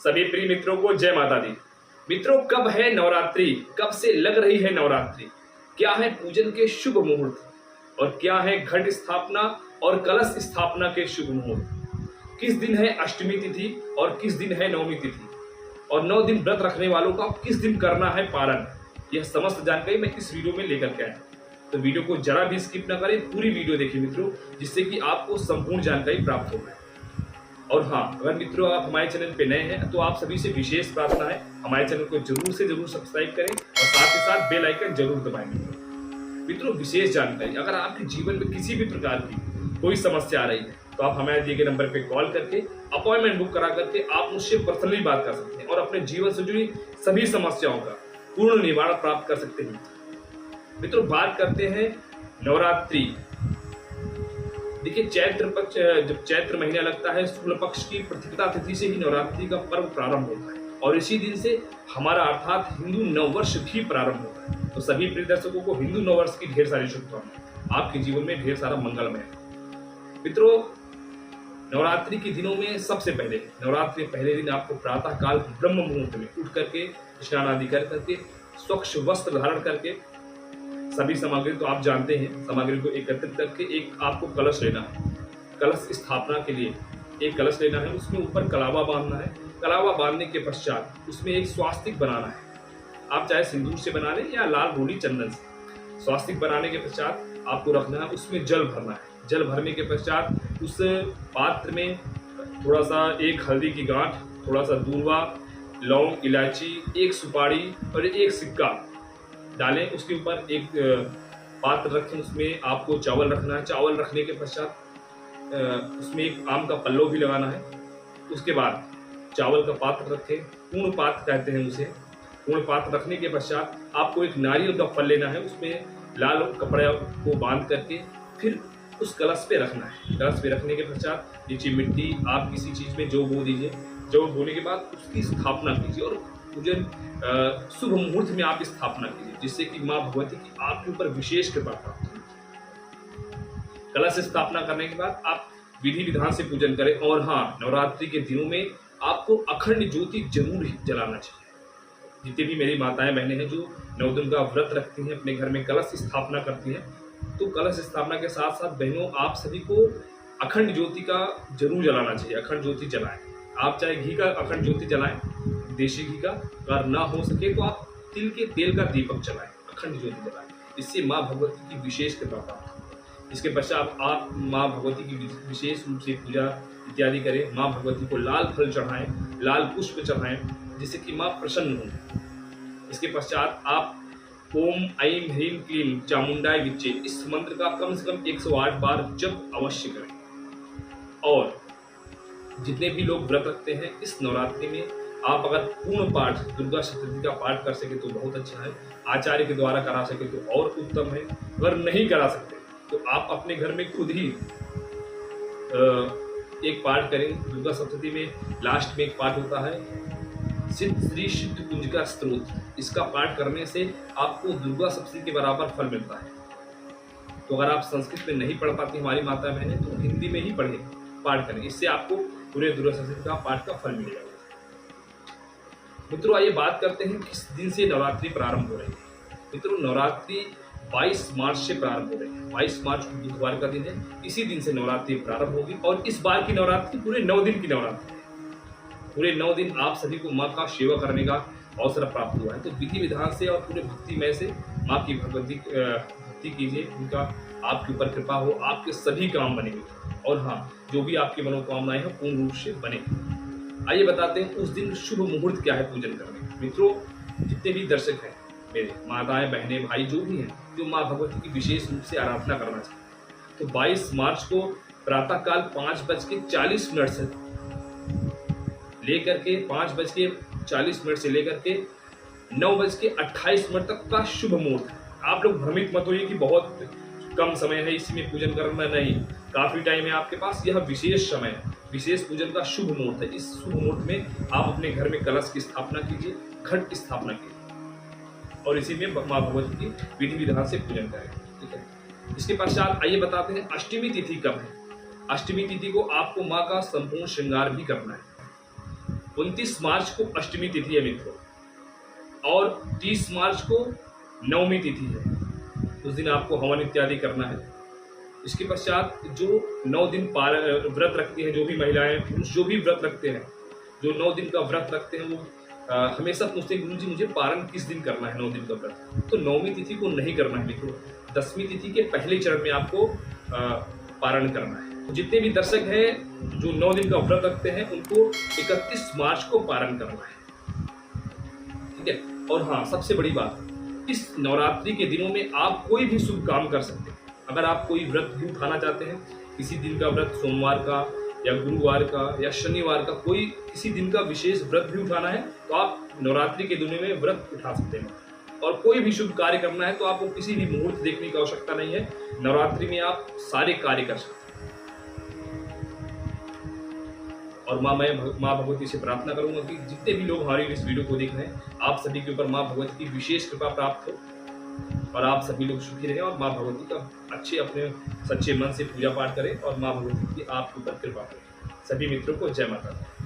सभी प्रिय मित्रों को जय माता दी। मित्रों, कब है नवरात्रि, कब से लग रही है नवरात्रि, क्या है पूजन के शुभ मुहूर्त और क्या है घट स्थापना और कलश स्थापना के शुभ मुहूर्त, किस दिन है अष्टमी तिथि और किस दिन है नवमी तिथि और 9 दिन व्रत रखने वालों का किस दिन करना है पारण, यह समस्त जानकारी मैं इस वीडियो में लेकर के आया। तो वीडियो को जरा भी स्किप ना करें, पूरी वीडियो देखिए मित्रों, जिससे कि आपको संपूर्ण जानकारी प्राप्त हो जाए। और हाँ, अगर मित्रों आप हमारे चैनल पे नए हैं तो आप सभी से विशेष प्रार्थना है, हमारे चैनल को जरूर से जरूर सब्सक्राइब करें और साथ ही साथ बेल आइकन जरूर दबाएंगे। मित्रों, विशेष जानकारी, अगर आपके जीवन में किसी भी प्रकार की कोई समस्या आ रही है तो आप हमारे दिए गए नंबर पे कॉल करके अपॉइंटमेंट बुक करा करके आप मुझसे पर्सनली बात कर सकते हैं और अपने जीवन से जुड़ी सभी समस्याओं का पूर्ण निवारण प्राप्त कर सकते हैं। मित्रों, बात करते हैं नवरात्रि। देखिए, चैत्र पक्ष, जब चैत्र महीना लगता है, शुक्ल पक्ष की प्रतिपदा तिथि से ही नवरात्रि का पर्व प्रारंभ होता है और इसी दिन से हमारा अर्थात हिंदू नववर्ष भी प्रारंभ होता है। तो सभी प्रिय दर्शकों को हिंदू नववर्ष की ढेर सारी शुभकामनाएं, आपके जीवन में ढेर सारा मंगलमय। मित्रों, नवरात्रि के दिनों में सबसे पहले नवरात्रि पहले दिन आपको प्रातः काल ब्रह्म मुहूर्त में उठ करके स्नान आदि कर करके स्वच्छ वस्त्र धारण करके सभी सामग्री तो आप जानते हैं, सामग्री को एकत्रित करके एक आपको कलश लेना है। कलश स्थापना के लिए एक कलश लेना है, उसमें ऊपर कलावा बांधना है। कलावा बांधने के पश्चात उसमें एक स्वास्तिक बनाना है। आप चाहे सिंदूर से बना लें या लाल रोली चंदन से। स्वास्तिक बनाने के पश्चात आपको रखना है, उसमें जल भरना है। जल भरने के पश्चात उस पात्र में थोड़ा सा एक हल्दी की गांठ, थोड़ा सा दूर्वा, लौंग, इलायची, एक सुपारी और एक सिक्का डालें। उसके ऊपर एक पात्र रखें, उसमें आपको चावल रखना है। चावल रखने के पश्चात उसमें एक आम का पल्लो भी लगाना है। उसके बाद चावल का पात्र रखें, पूर्ण पात्र कहते हैं उसे। पूर्ण पात्र रखने के पश्चात आपको एक नारियल का फल लेना है, उसमें लाल कपड़े को बांध करके फिर उस कलश पे रखना है। कलश पे रखने के पश्चात नीचे मिट्टी आप किसी चीज़ में जो बो दीजिए। जो बोने के बाद उसकी स्थापना कीजिए और पूजन शुभ मुहूर्त में आप स्थापना कीजिए, जिससे कि माँ भगवती की आपके ऊपर विशेष कृपा प्राप्त हो। कलश स्थापना करने के बाद आप विधि विधान से पूजन करें। और हाँ, नवरात्रि के दिनों में आपको अखंड ज्योति जरूर ही जलाना चाहिए। जितनी भी मेरी माताएं बहनें हैं जो 9 दिन का व्रत रखती हैं, अपने घर में कलश स्थापना करती हैं, तो कलश स्थापना के साथ साथ बहनों आप सभी को अखंड ज्योति का जरूर जलाना चाहिए। अखंड ज्योति जलाएं। आप चाहे घी का अखंड ज्योति जलाएं, देशी घी का, अगर ना हो सके तो आप तिल के तेल का दीपक जलाएं, अखंड ज्योति जलाएं। इससे माँ भगवती की विशेष कृपा प्राप्त हो। इसके पश्चात आप माँ भगवती की विशेष रूप से पूजा इत्यादि करें। माँ भगवती को लाल फल चढ़ाएं, लाल पुष्प चढ़ाएं, जिससे कि माँ प्रसन्न हों। इसके पश्चात आप ओम ऐं ह्रीं क्लीं चामुंडाय विच्चे इस मंत्र का कम से कम 108 बार जप अवश्य करें। और जितने भी लोग व्रत रखते हैं इस नवरात्रि में आप अगर पूर्ण पाठ दुर्गा सप्तशती का पाठ कर सके तो बहुत अच्छा है। आचार्य के द्वारा करा सके तो और उत्तम है। अगर नहीं करा सकते तो आप अपने घर में खुद ही एक पाठ करें। दुर्गा सप्तशती में लास्ट में एक पाठ होता है सिद्ध श्री सिद्ध कुंजिका स्तोत्र। इसका पाठ करने से आपको दुर्गा सप्तशती के बराबर फल मिलता है। तो अगर आप संस्कृत में नहीं पढ़ पाती हमारी माता बहनें तो हिंदी में ही पढ़ें, पाठ करें, इससे आपको पूरे दुर्गा सप्तशती का पाठ का फल मिलेगा। मित्रों, आइए बात करते हैं किस दिन से नवरात्रि प्रारंभ हो रही है। मित्रों, नवरात्रि 22 मार्च से प्रारंभ हो रही है। 22 मार्च को बुधवार का दिन है, इसी दिन से नवरात्रि प्रारंभ होगी और इस बार की नवरात्रि पूरे 9 दिन की नवरात्रि है। पूरे 9 दिन आप सभी को माँ का सेवा करने का अवसर प्राप्त हुआ है। तो विधि विधान से और पूरे भक्तिमय से माँ की भक्ति कीजिए, उनका आपके ऊपर कृपा हो, आपके सभी काम बनेंगे। और हाँ, जो भी आपकी मनोकामनाएं हैं पूर्ण रूप से बनेंगी। आइए बताते हैं उस दिन शुभ मुहूर्त क्या है पूजन करने का। मित्रों, जितने भी दर्शक हैं, मेरे माताएं बहनें भाई जो भी हैं, जो माँ भगवती की विशेष रूप से आराधना करना चाहते हैं, तो 22 मार्च को प्रातःकाल 5:40 से लेकर के 5:40 से लेकर के 9:28 तक का शुभ मुहूर्त है। आप लोग भ्रमित मत होइए कि बहुत कम समय है इसमें पूजन करना, नहीं, काफी टाइम है आपके पास। यह विशेष समय है, विशेष पूजन का शुभ मुहूर्त है। इस शुभ मुहूर्त में आप अपने घर में कलश की स्थापना कीजिए, घट की स्थापना कीजिए और इसी में माँ भगवती की विधि विधान से पूजन करें। ठीक है, इसके पश्चात आइए बताते हैं अष्टमी तिथि कब है। अष्टमी तिथि को आपको माँ का संपूर्ण श्रृंगार भी करना है। 29 मार्च को अष्टमी तिथि है मित्रों, और 30 मार्च को नवमी तिथि है। उस दिन आपको हवन इत्यादि करना है। इसके पश्चात जो 9 दिन व्रत रखती हैं, जो भी महिलाएं पुरुष जो भी व्रत रखते हैं, जो 9 दिन का व्रत रखते हैं, वो हमेशा पूछते हैं गुरु जी मुझे पारण किस दिन करना है 9 दिन का व्रत। तो 9वीं तिथि को नहीं करना है मित्रों, 10वीं तिथि के पहले चरण में आपको पारण करना है। तो जितने भी दर्शक हैं जो 9 दिन का व्रत रखते हैं, उनको 31 मार्च को पारण करना है, ठीक है। और हाँ, सबसे बड़ी बात, इस नवरात्रि के दिनों में आप कोई भी शुभ काम कर सकते हैं। अगर आप कोई व्रत भी उठाना चाहते हैं, किसी दिन का व्रत, सोमवार का या गुरुवार का या शनिवार का, कोई किसी दिन का विशेष व्रत भी उठाना है, तो आप नवरात्रि के दिनों में व्रत उठा सकते हैं। और कोई भी शुभ कार्य करना है तो आपको किसी भी मुहूर्त देखने की आवश्यकता नहीं है, नवरात्रि में आप सारे कार्य कर सकते हैं। और माँ भगवती से प्रार्थना करूंगा कि जितने भी लोग हमारी इस वीडियो को देख रहे हैं, आप सभी के ऊपर माँ भगवती की विशेष कृपा प्राप्त हो और आप सभी लोग सुखी रहें और माँ भगवती का अच्छे अपने सच्चे मन से पूजा पाठ करें और माँ भगवती की आपके ऊपर कृपा करें। सभी मित्रों को जय माता दी।